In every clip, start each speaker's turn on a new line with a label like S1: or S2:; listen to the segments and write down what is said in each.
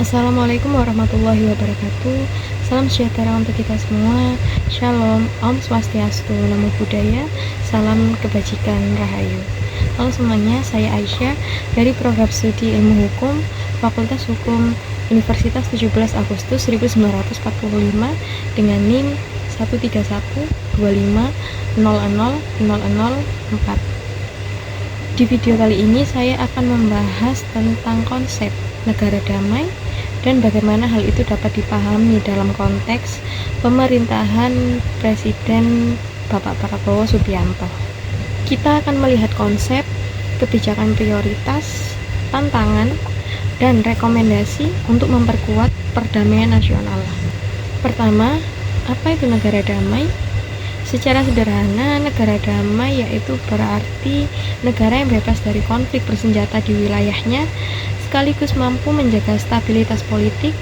S1: Assalamualaikum warahmatullahi wabarakatuh. Salam sejahtera untuk kita semua. Shalom, Om Swastiastu, Namo Buddhaya, salam kebajikan, Rahayu. Halo semuanya, saya Aisyah dari program studi Ilmu Hukum Fakultas Hukum Universitas 17 Agustus 1945 dengan NIM 13125000004. Di video kali ini saya akan membahas tentang konsep negara damai dan bagaimana hal itu dapat dipahami dalam konteks pemerintahan Presiden Bapak Prabowo Subianto. Kita akan melihat konsep, kebijakan prioritas, tantangan, dan rekomendasi untuk memperkuat perdamaian nasional. Pertama, apa itu negara damai? Secara sederhana, negara damai yaitu berarti negara yang bebas dari konflik bersenjata di wilayahnya, sekaligus mampu menjaga stabilitas politik,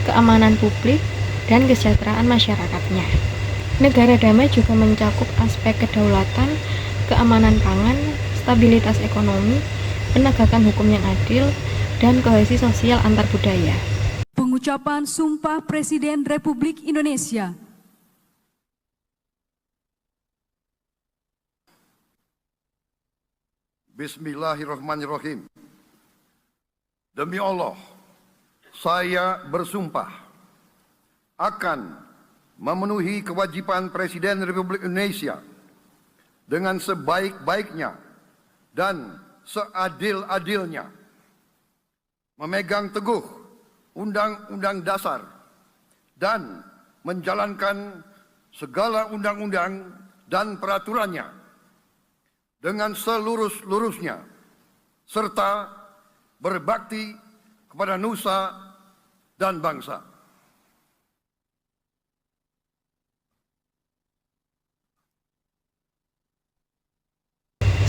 S1: keamanan publik, dan kesejahteraan masyarakatnya. Negara damai juga mencakup aspek kedaulatan, keamanan pangan, stabilitas ekonomi, penegakan hukum yang adil, dan kohesi sosial antar budaya.
S2: Pengucapan Sumpah Presiden Republik Indonesia.
S3: Bismillahirrahmanirrahim. Demi Allah, saya bersumpah akan memenuhi kewajiban Presiden Republik Indonesia dengan sebaik-baiknya dan seadil-adilnya, memegang teguh Undang-Undang Dasar dan menjalankan segala undang-undang dan peraturannya dengan selurus-lurusnya, serta berbakti kepada nusa dan bangsa.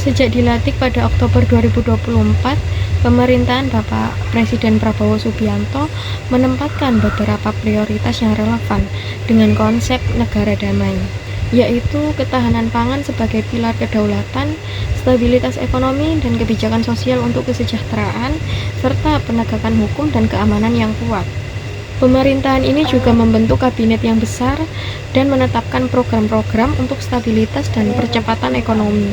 S1: Sejak dilantik pada Oktober 2024, pemerintahan Bapak Presiden Prabowo Subianto menempatkan beberapa prioritas yang relevan dengan konsep negara damai, yaitu ketahanan pangan sebagai pilar kedaulatan, stabilitas ekonomi dan kebijakan sosial untuk kesejahteraan, serta penegakan hukum dan keamanan yang kuat. Pemerintahan ini juga membentuk kabinet yang besar dan menetapkan program-program untuk stabilitas dan percepatan ekonomi.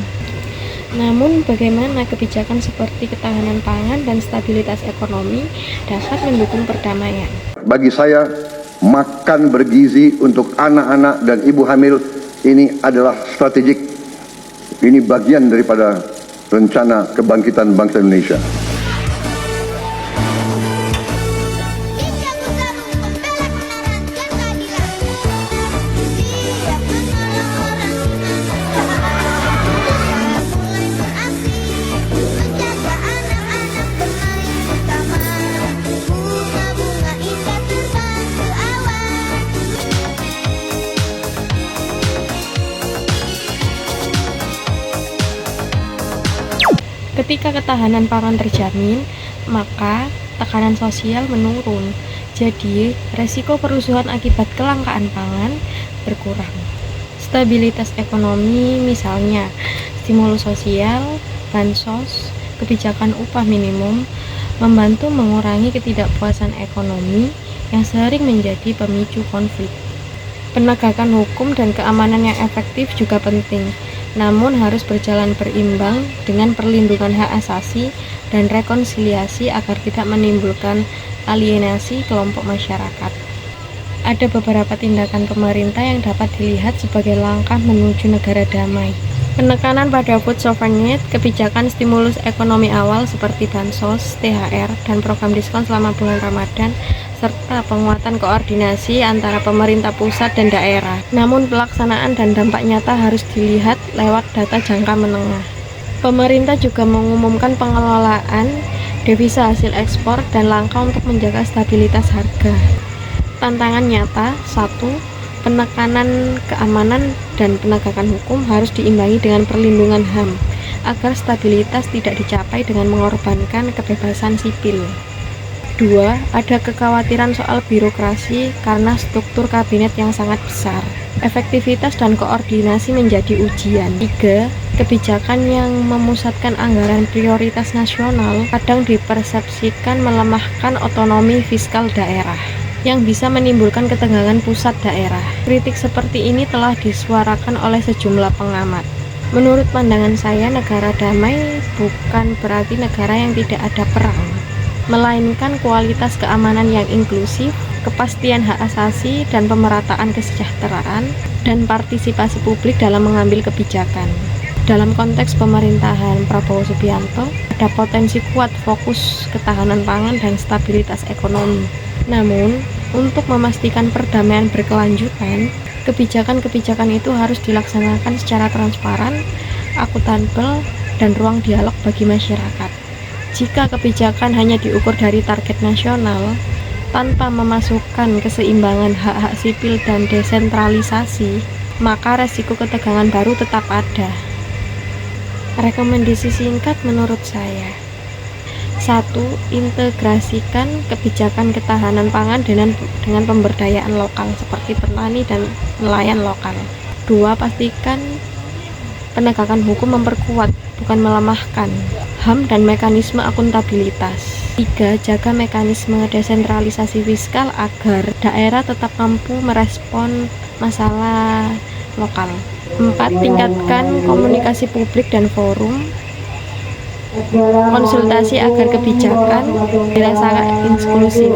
S1: Namun, bagaimana kebijakan seperti ketahanan pangan dan stabilitas ekonomi dapat mendukung perdamaian?
S3: Bagi saya, makan bergizi untuk anak-anak dan ibu hamil ini adalah strategik. Ini bagian daripada rencana kebangkitan bangsa Indonesia.
S1: Ketika ketahanan pangan terjamin, maka tekanan sosial menurun. Jadi, resiko kerusuhan akibat kelangkaan pangan berkurang. Stabilitas ekonomi misalnya stimulus sosial, bansos, kebijakan upah minimum membantu mengurangi ketidakpuasan ekonomi yang sering menjadi pemicu konflik. Penegakan hukum dan keamanan yang efektif juga penting, namun harus berjalan berimbang dengan perlindungan hak asasi dan rekonsiliasi agar tidak menimbulkan alienasi kelompok masyarakat. Ada beberapa tindakan pemerintah yang dapat dilihat sebagai langkah menuju negara damai. Penekanan pada food sovereignty, kebijakan stimulus ekonomi awal seperti bansos, THR, dan program diskon selama bulan Ramadan, serta penguatan koordinasi antara pemerintah pusat dan daerah. Namun pelaksanaan dan dampak nyata harus dilihat lewat data jangka menengah. Pemerintah juga mengumumkan pengelolaan devisa hasil ekspor dan langkah untuk menjaga stabilitas harga. Tantangan nyata: 1. Penekanan keamanan dan penegakan hukum harus diimbangi dengan perlindungan HAM agar stabilitas tidak dicapai dengan mengorbankan kebebasan sipil. 2. Ada kekhawatiran soal birokrasi karena struktur kabinet yang sangat besar. Efektivitas dan koordinasi menjadi ujian. 3. Kebijakan yang memusatkan anggaran prioritas nasional kadang dipersepsikan melemahkan otonomi fiskal daerah, yang bisa menimbulkan ketegangan pusat daerah. Kritik seperti ini telah disuarakan oleh sejumlah pengamat. Menurut pandangan saya, negara damai bukan berarti negara yang tidak ada perang, melainkan kualitas keamanan yang inklusif, kepastian hak asasi dan pemerataan kesejahteraan, dan partisipasi publik dalam mengambil kebijakan. Dalam konteks pemerintahan Prabowo Subianto, ada potensi kuat fokus ketahanan pangan dan stabilitas ekonomi. Namun, untuk memastikan perdamaian berkelanjutan, kebijakan-kebijakan itu harus dilaksanakan secara transparan, akuntabel, dan ruang dialog bagi masyarakat. Jika kebijakan hanya diukur dari target nasional, tanpa memasukkan keseimbangan hak-hak sipil dan desentralisasi, maka resiko ketegangan baru tetap ada. Rekomendasi singkat menurut saya: 1. Integrasikan kebijakan ketahanan pangan dengan pemberdayaan lokal seperti petani dan nelayan lokal. 2. Pastikan penegakan hukum memperkuat, bukan melemahkan, HAM dan mekanisme akuntabilitas. 3. Jaga mekanisme desentralisasi fiskal agar daerah tetap mampu merespon masalah lokal. 4. Tingkatkan komunikasi publik dan forum konsultasi agar kebijakan dirasa inklusif.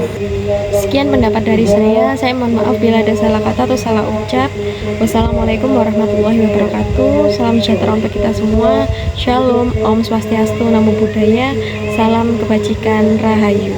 S1: Sekian pendapat dari saya mohon maaf bila ada salah kata atau salah ucap. Wassalamualaikum warahmatullahi wabarakatuh. Salam sejahtera untuk kita semua. Shalom, Om Swastiastu, Namo Buddhaya. Salam kebajikan, Rahayu.